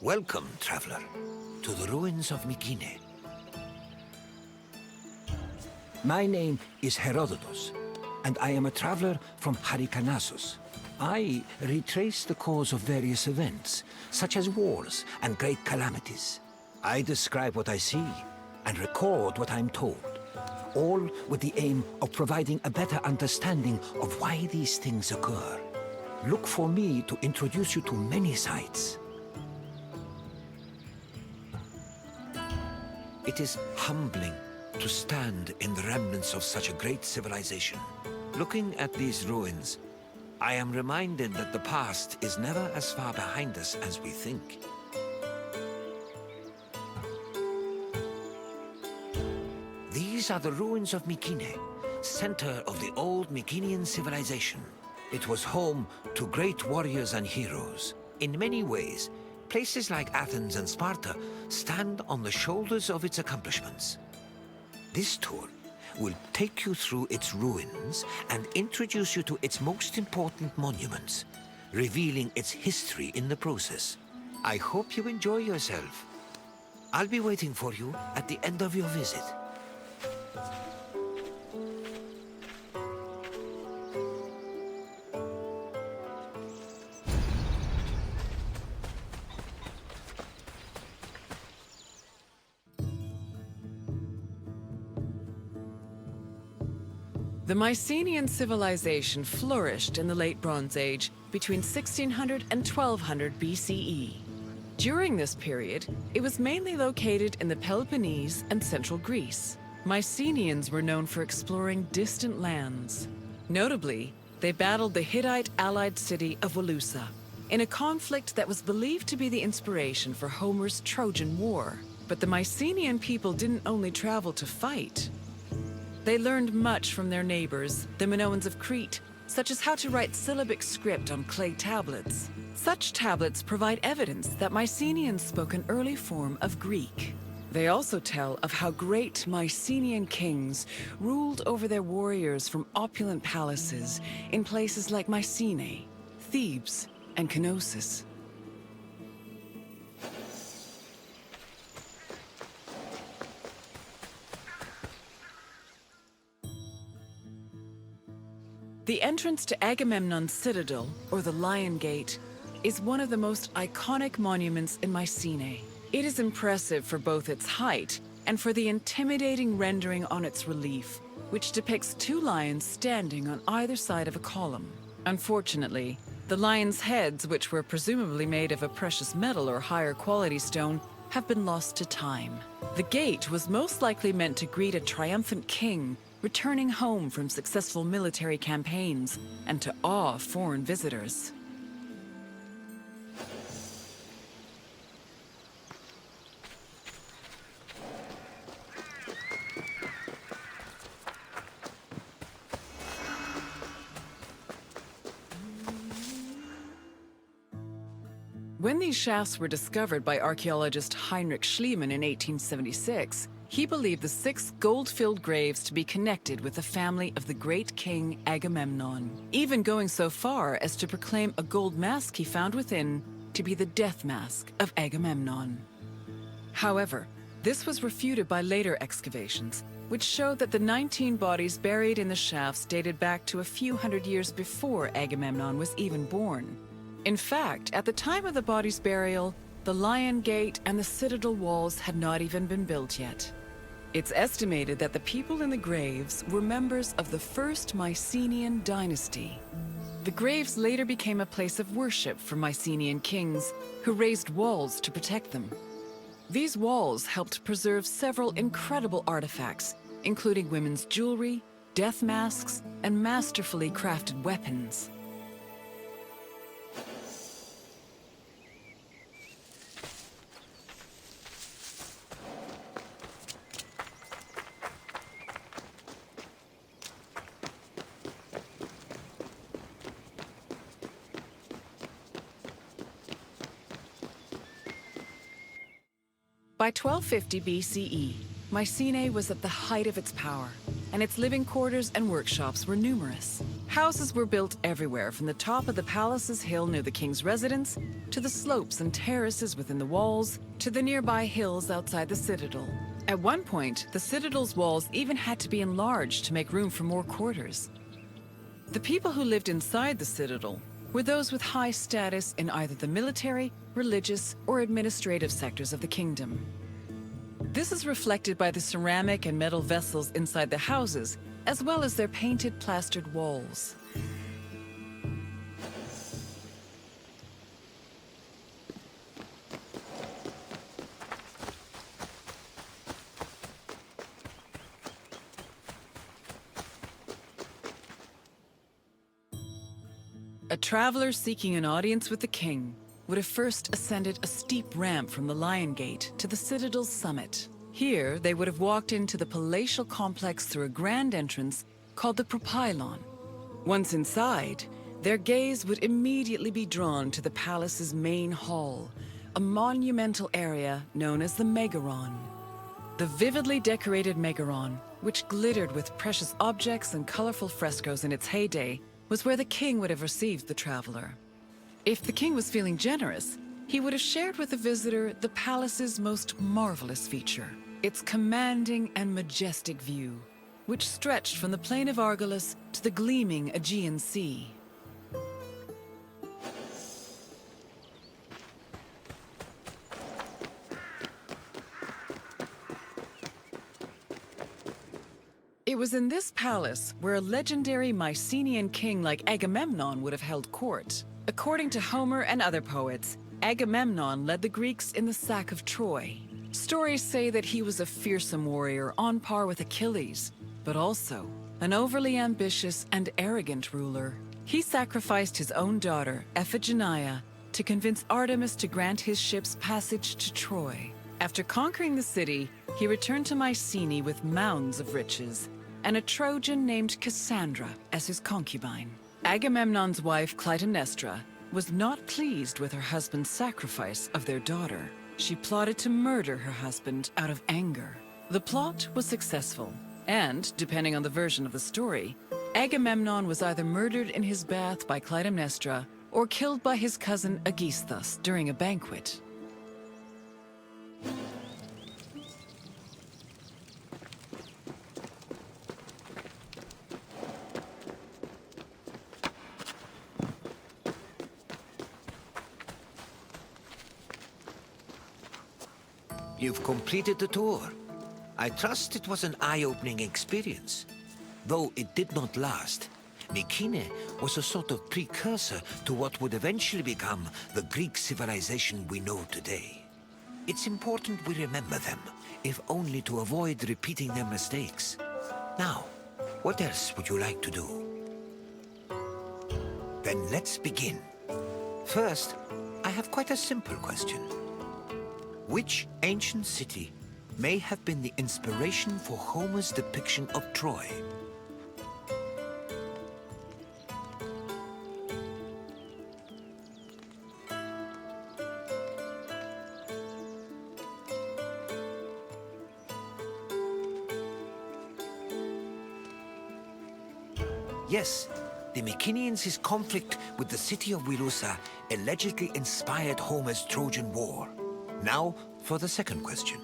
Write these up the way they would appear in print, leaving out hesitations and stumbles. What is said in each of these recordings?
Welcome, traveler, to the ruins of Mycenae. My name is Herodotus, and I am a traveler from Hyrcanassus. I retrace the cause of various events, such as wars and great calamities. I describe what I see and record what I'm told, all with the aim of providing a better understanding of why these things occur. Look for me to introduce you to many sites. It is humbling to stand in the remnants of such a great civilization. Looking at these ruins, I am reminded that the past is never as far behind us as we think. These are the ruins of Mycenae, center of the old Mycenaean civilization. It was home to great warriors and heroes. In many ways, places like Athens and Sparta stand on the shoulders of its accomplishments. This tour will take you through its ruins and introduce you to its most important monuments, revealing its history in the process. I hope you enjoy yourself. I'll be waiting for you at the end of your visit. The Mycenaean civilization flourished in the Late Bronze Age between 1600 and 1200 BCE. During this period, it was mainly located in the Peloponnese and central Greece. Mycenaeans were known for exploring distant lands. Notably, they battled the Hittite-allied city of Walusa in a conflict that was believed to be the inspiration for Homer's Trojan War. But the Mycenaean people didn't only travel to fight. They learned much from their neighbors, the Minoans of Crete, such as how to write syllabic script on clay tablets. Such tablets provide evidence that Mycenaeans spoke an early form of Greek. They also tell of how great Mycenaean kings ruled over their warriors from opulent palaces in places like Mycenae, Thebes, and Knossos. The entrance to Agamemnon's Citadel, or the Lion Gate, is one of the most iconic monuments in Mycenae. It is impressive for both its height and for the intimidating rendering on its relief, which depicts two lions standing on either side of a column. Unfortunately, the lions' heads, which were presumably made of a precious metal or higher quality stone, have been lost to time. The gate was most likely meant to greet a triumphant king returning home from successful military campaigns and to awe foreign visitors. When these shafts were discovered by archaeologist Heinrich Schliemann in 1876, he believed the 6 gold-filled graves to be connected with the family of the great king Agamemnon, even going so far as to proclaim a gold mask he found within to be the death mask of Agamemnon. However, this was refuted by later excavations, which showed that the 19 bodies buried in the shafts dated back to a few hundred years before Agamemnon was even born. In fact, at the time of the body's burial, the Lion Gate and the Citadel walls had not even been built yet. It's estimated that the people in the graves were members of the first Mycenaean dynasty. The graves later became a place of worship for Mycenaean kings, who raised walls to protect them. These walls helped preserve several incredible artifacts, including women's jewelry, death masks, and masterfully crafted weapons. By 1250 BCE, Mycenae was at the height of its power, and its living quarters and workshops were numerous. Houses were built everywhere, from the top of the palace's hill near the king's residence, to the slopes and terraces within the walls, to the nearby hills outside the citadel. At one point, the citadel's walls even had to be enlarged to make room for more quarters. The people who lived inside the citadel were those with high status in either the military, religious, or administrative sectors of the kingdom. This is reflected by the ceramic and metal vessels inside the houses, as well as their painted plastered walls. A traveler seeking an audience with the king would have first ascended a steep ramp from the Lion Gate to the Citadel's summit. Here, they would have walked into the palatial complex through a grand entrance called the Propylon. Once inside, their gaze would immediately be drawn to the palace's main hall, a monumental area known as the Megaron. The vividly decorated Megaron, which glittered with precious objects and colorful frescoes in its heyday, was where the king would have received the traveler. If the king was feeling generous, he would have shared with the visitor the palace's most marvelous feature, its commanding and majestic view, which stretched from the plain of Argolis to the gleaming Aegean Sea. It was in this palace where a legendary Mycenaean king like Agamemnon would have held court. According to Homer and other poets, Agamemnon led the Greeks in the sack of Troy. Stories say that he was a fearsome warrior on par with Achilles, but also an overly ambitious and arrogant ruler. He sacrificed his own daughter, Iphigenia, to convince Artemis to grant his ships passage to Troy. After conquering the city, he returned to Mycenae with mounds of riches, and a Trojan named Cassandra as his concubine. Agamemnon's wife, Clytemnestra, was not pleased with her husband's sacrifice of their daughter. She plotted to murder her husband out of anger. The plot was successful, and, depending on the version of the story, Agamemnon was either murdered in his bath by Clytemnestra or killed by his cousin Aegisthus during a banquet. You've completed the tour. I trust it was an eye-opening experience. Though it did not last, Mycenae was a sort of precursor to what would eventually become the Greek civilization we know today. It's important we remember them, if only to avoid repeating their mistakes. Now, what else would you like to do? Then let's begin. First, I have quite a simple question. Which ancient city may have been the inspiration for Homer's depiction of Troy? Yes, the Mycenaeans' conflict with the city of Wilusa allegedly inspired Homer's Trojan War. Now, for the second question.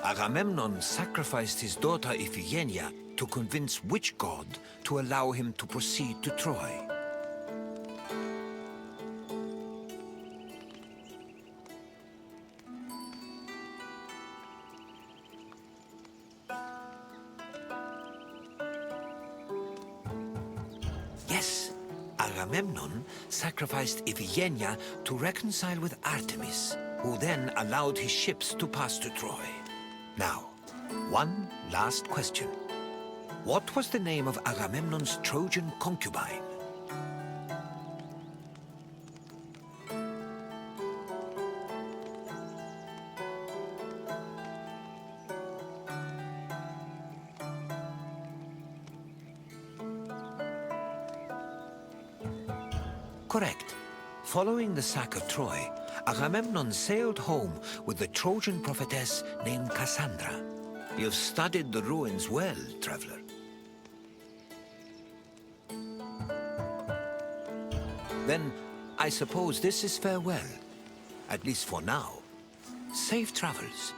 Agamemnon sacrificed his daughter Iphigenia to convince which god to allow him to proceed to Troy? Yes, Agamemnon sacrificed Iphigenia to reconcile with Artemis, who then allowed his ships to pass to Troy. Now, one last question. What was the name of Agamemnon's Trojan concubine? Correct. Following the sack of Troy, Agamemnon sailed home with the Trojan prophetess named Cassandra. You've studied the ruins well, traveler. Then, I suppose this is farewell. At least for now. Safe travels.